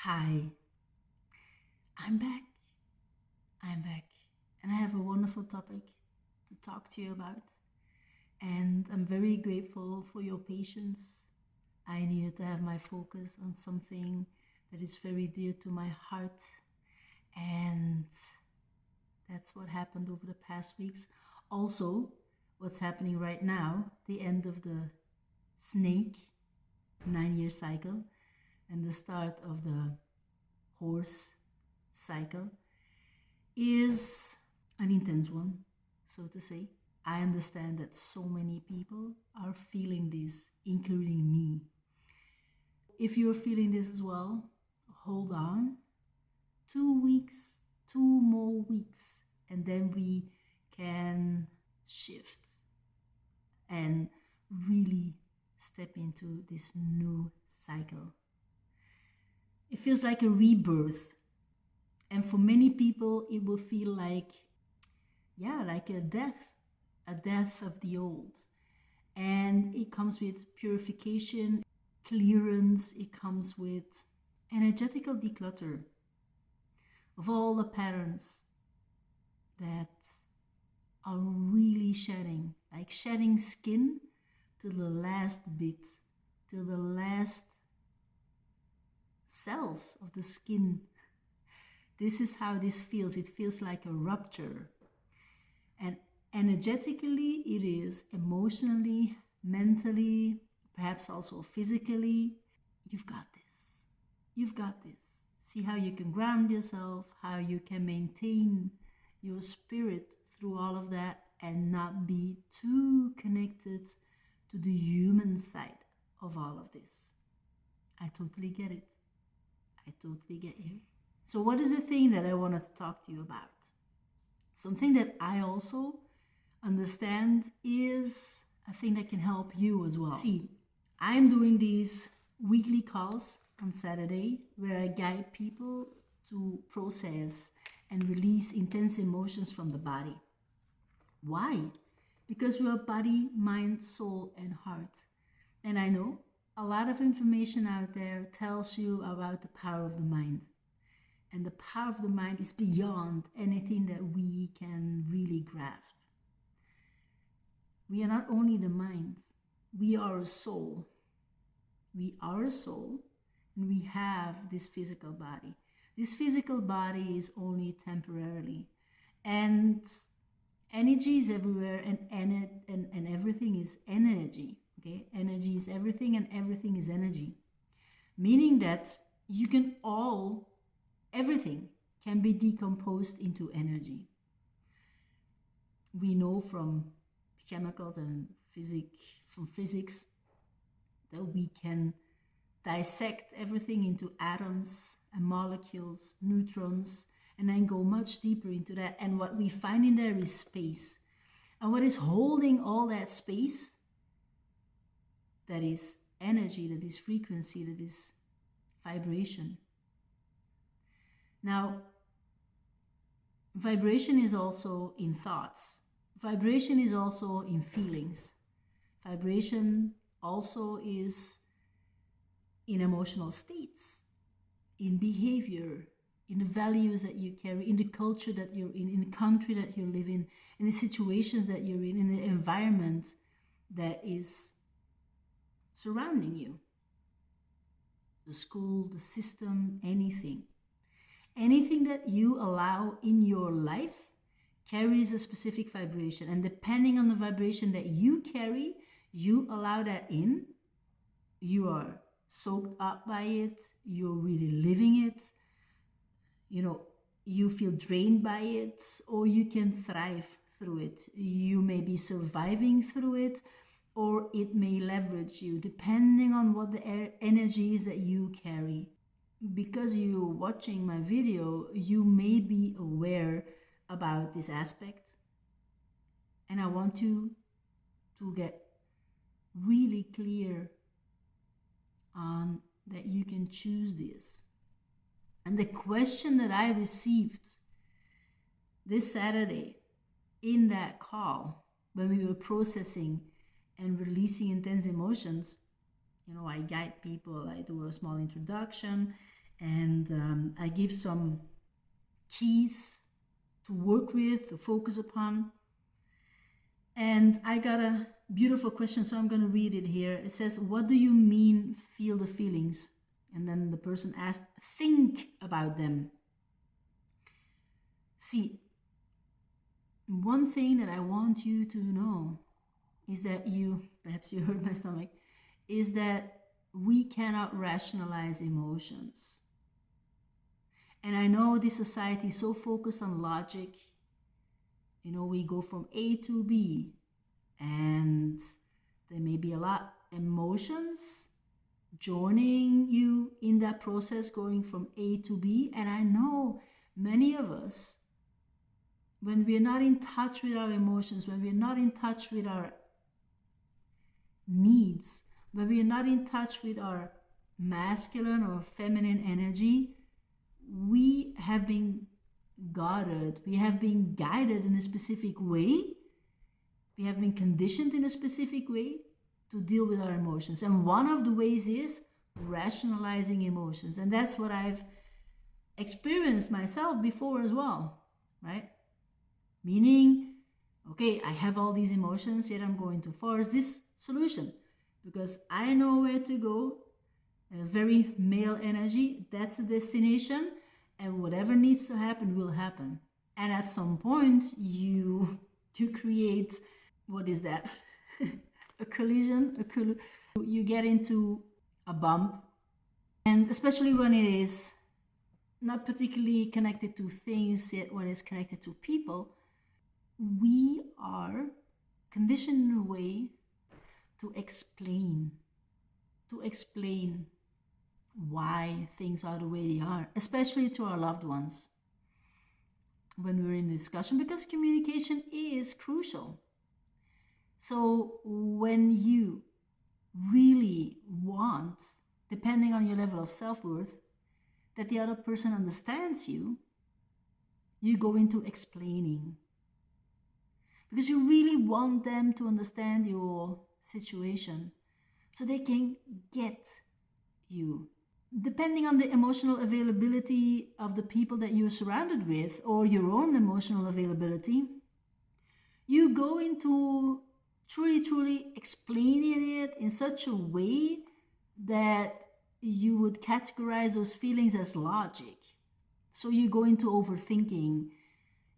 Hi, I'm back. I'm back. And I have a wonderful topic to talk to you about. And I'm very grateful for your patience. I needed to have my focus on something that is very dear to my heart. And that's what happened over the past weeks. Also, what's happening right now, the end of the snake 9-year cycle and the start of the horse cycle is an intense one, so to say. I understand that so many people are feeling this, including me. If you're feeling this as well, hold on. 2 weeks, 2 more weeks, and then we can shift and really step into this new cycle. It feels like a rebirth. And for many people, it will feel like a death of the old. And it comes with purification, clearance, it comes with energetical declutter of all the patterns that are really shedding, like shedding skin till the last bit, till the last cells of the skin. This is how this feels. It feels like a rupture. And energetically, it is emotionally, mentally, perhaps also physically. You've got this. You've got this. See how you can ground yourself, how you can maintain your spirit through all of that and not be too connected to the human side of all of this. I totally get it. I totally get you. So what is the thing that I wanted to talk to you about? Something that I also understand is a thing that can help you as well. See, I'm doing these weekly calls on Saturday where I guide people to process and release intense emotions from the body. Why? Because we are body, mind, soul, and heart. And I know a lot of information out there tells you about the power of the mind. And the power of the mind is beyond anything that we can really grasp. We are not only the mind, we are a soul. We are a soul, and we have this physical body. This physical body is only temporarily. And energy is everywhere, and everything is energy. Okay? Energy is everything, and everything is energy. Meaning that everything can be decomposed into energy. We know from chemicals and physics that we can dissect everything into atoms and molecules, neutrons, and then go much deeper into that. And what we find in there is space. And what is holding all that space? That is energy, that is frequency, that is vibration. Now, vibration is also in thoughts. Vibration is also in feelings. Vibration also is in emotional states, in behavior, in the values that you carry, in the culture that you're in the country that you live in the situations that you're in the environment that is surrounding you. The school, the system, anything. Anything that you allow in your life carries a specific vibration. And depending on the vibration that you carry, you allow that in. You are soaked up by it. You're really living it. You feel drained by it, or you can thrive through it. You may be surviving through it, or it may leverage you, depending on what the energy is that you carry. Because you're watching my video, you may be aware about this aspect. And I want you to get really clear on that you can choose this. And the question that I received this Saturday in that call, when we were processing and releasing intense emotions, I guide people, I do a small introduction, And I give some keys to work with, to focus upon. And I got a beautiful question, so I'm going to read it here. It says, what do you mean feel the feelings? And then the person asked, think about them. See, one thing that I want you to know is that perhaps you heard my stomach, is that we cannot rationalize emotions. And I know this society is so focused on logic. You know, we go from A to B, and there may be a lot of emotions joining you in that process, going from A to B. And I know many of us, when we're not in touch with our emotions, when we're not in touch with our needs, when we're not in touch with our masculine or feminine energy, we have been guarded, we have been guided in a specific way, we have been conditioned in a specific way to deal with our emotions. And one of the ways is rationalizing emotions. And that's what I've experienced myself before as well, right? Meaning, okay, I have all these emotions, yet I'm going to force this solution because I know where to go. A very male energy, that's the destination, and whatever needs to happen will happen. And at some point, you create, what is that? A collision, you get into a bump, and especially when it is not particularly connected to things, yet when it's connected to people, we are conditioned in a way to explain why things are the way they are, especially to our loved ones when we're in a discussion, because communication is crucial. So when you really want, depending on your level of self-worth, that the other person understands you, you go into explaining. Because you really want them to understand your situation so they can get you. Depending on the emotional availability of the people that you're surrounded with, or your own emotional availability, you go into truly explaining it in such a way that you would categorize those feelings as logic. So you go into overthinking.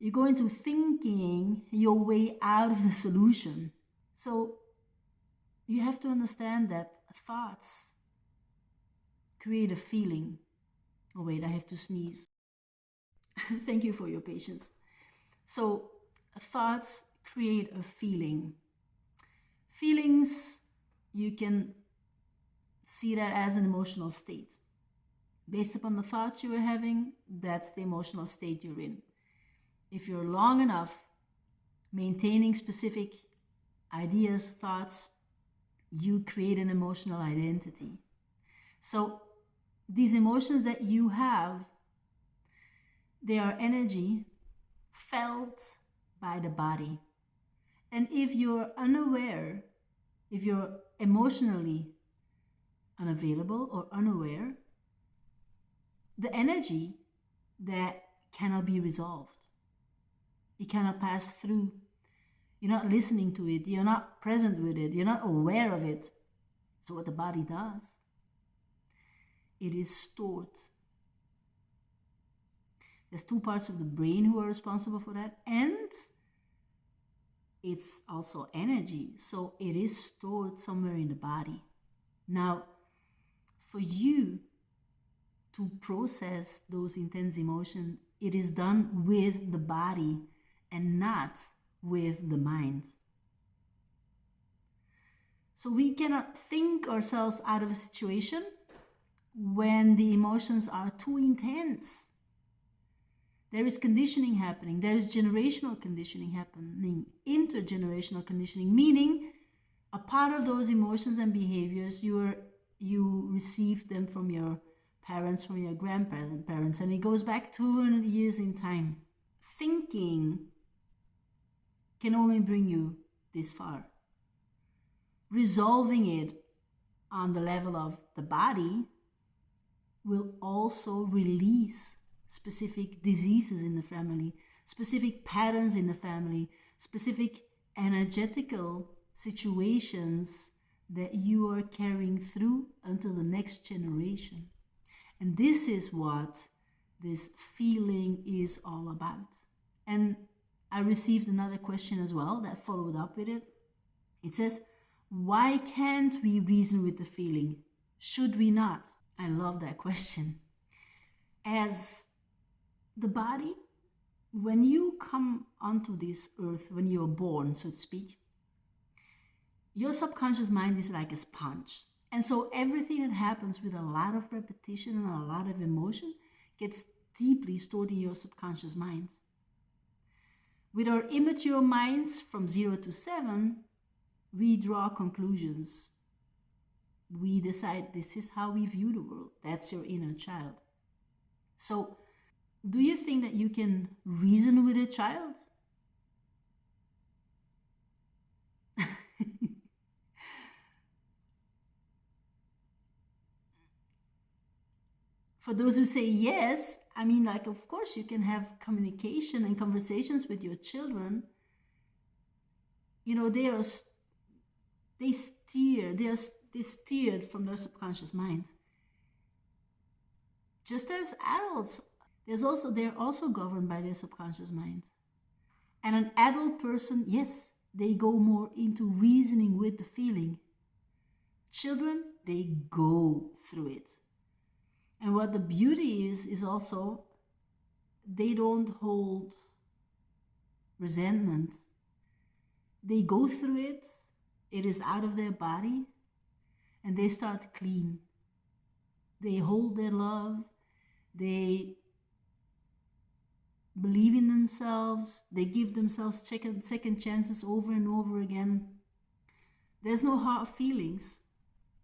You go into thinking your way out of the solution. So you have to understand that thoughts create a feeling. Oh wait, I have to sneeze. Thank you for your patience. So thoughts create a feeling. Feelings, you can see that as an emotional state. Based upon the thoughts you are having, that's the emotional state you're in. If you're long enough maintaining specific ideas, thoughts, you create an emotional identity. So these emotions that you have, they are energy felt by the body. And if you're unaware, if you're emotionally unavailable or unaware, the energy that cannot be resolved. It cannot pass through. You're not listening to it. You're not present with it. You're not aware of it. So what the body does, it is stored. There's two parts of the brain who are responsible for that, and it's also energy. So it is stored somewhere in the body. Now, for you to process those intense emotions, it is done with the body and not with the mind. So we cannot think ourselves out of a situation when the emotions are too intense. There is conditioning happening. There is generational conditioning happening, intergenerational conditioning, meaning a part of those emotions and behaviors, you received them from your parents, from your grandparents, and it goes back 200 years in time. Thinking can only bring you this far. Resolving it on the level of the body will also release specific diseases in the family, specific patterns in the family, specific energetical situations that you are carrying through until the next generation. And this is what this feeling is all about. And I received another question as well that followed up with it. It says, why can't we reason with the feeling? Should we not? I love that question. As the body, when you come onto this earth, when you're born, so to speak, your subconscious mind is like a sponge. And so everything that happens with a lot of repetition and a lot of emotion gets deeply stored in your subconscious mind. With our immature minds from 0 to 7, we draw conclusions. We decide this is how we view the world. That's your inner child. So, do you think that you can reason with a child? For those who say yes, I mean, like, of course, you can have communication and conversations with your children. You know, they steered from their subconscious mind. Just as adults, they're also governed by their subconscious mind. And an adult person, yes, they go more into reasoning with the feeling. Children, they go through it. And what the beauty is also they don't hold resentment. They go through it, it is out of their body, and they start clean. They hold their love, they believe in themselves, they give themselves second chances over and over again. There's no hard feelings.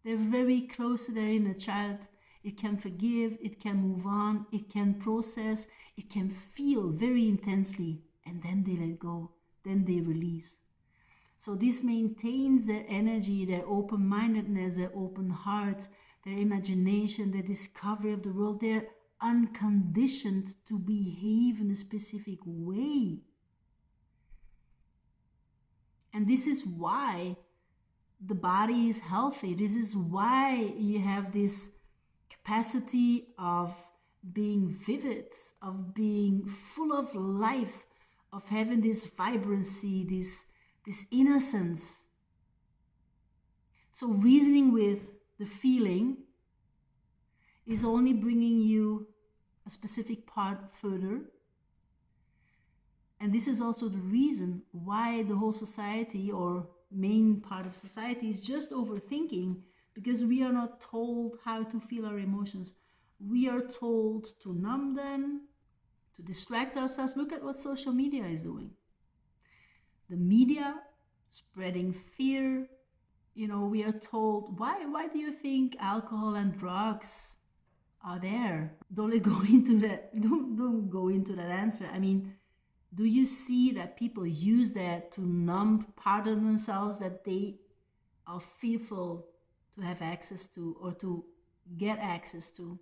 They're very close to their inner child. It can forgive, it can move on, it can process, it can feel very intensely, and then they let go, then they release. So this maintains their energy, their open-mindedness, their open heart, their imagination, their discovery of the world. They're unconditioned to behave in a specific way. And this is why the body is healthy. This is why you have this capacity of being vivid, of being full of life, of having this vibrancy, this innocence. So reasoning with the feeling is only bringing you a specific part further. And this is also the reason why the whole society, or main part of society, is just overthinking, because we are not told how to feel our emotions. We are told to numb them, to distract ourselves. Look at what social media is doing. The media spreading fear. You know, we are told, why do you think alcohol and drugs are there? Don't go into that. Don't go into that answer. I mean, do you see that people use that to numb part of themselves that they are fearful to have access to, or to get access to,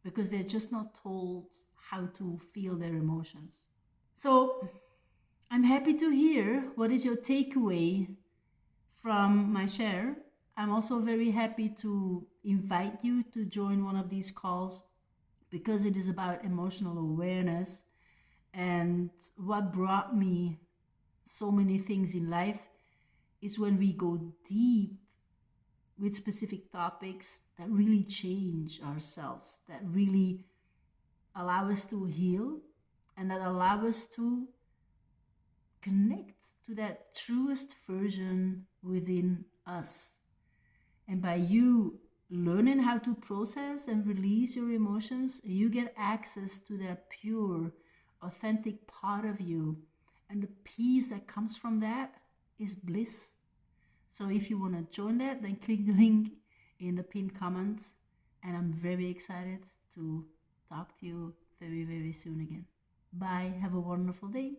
because they're just not told how to feel their emotions? So I'm happy to hear what is your takeaway from my share. I'm also very happy to invite you to join one of these calls, because it is about emotional awareness. And what brought me so many things in life is when we go deep with specific topics that really change ourselves, that really allow us to heal, and that allow us to connect to that truest version within us. And by you learning how to process and release your emotions, you get access to that pure, authentic part of you. And the peace that comes from that is bliss. So if you want to join that, then click the link in the pinned comment. And I'm very excited to talk to you very, very soon again. Bye. Have a wonderful day.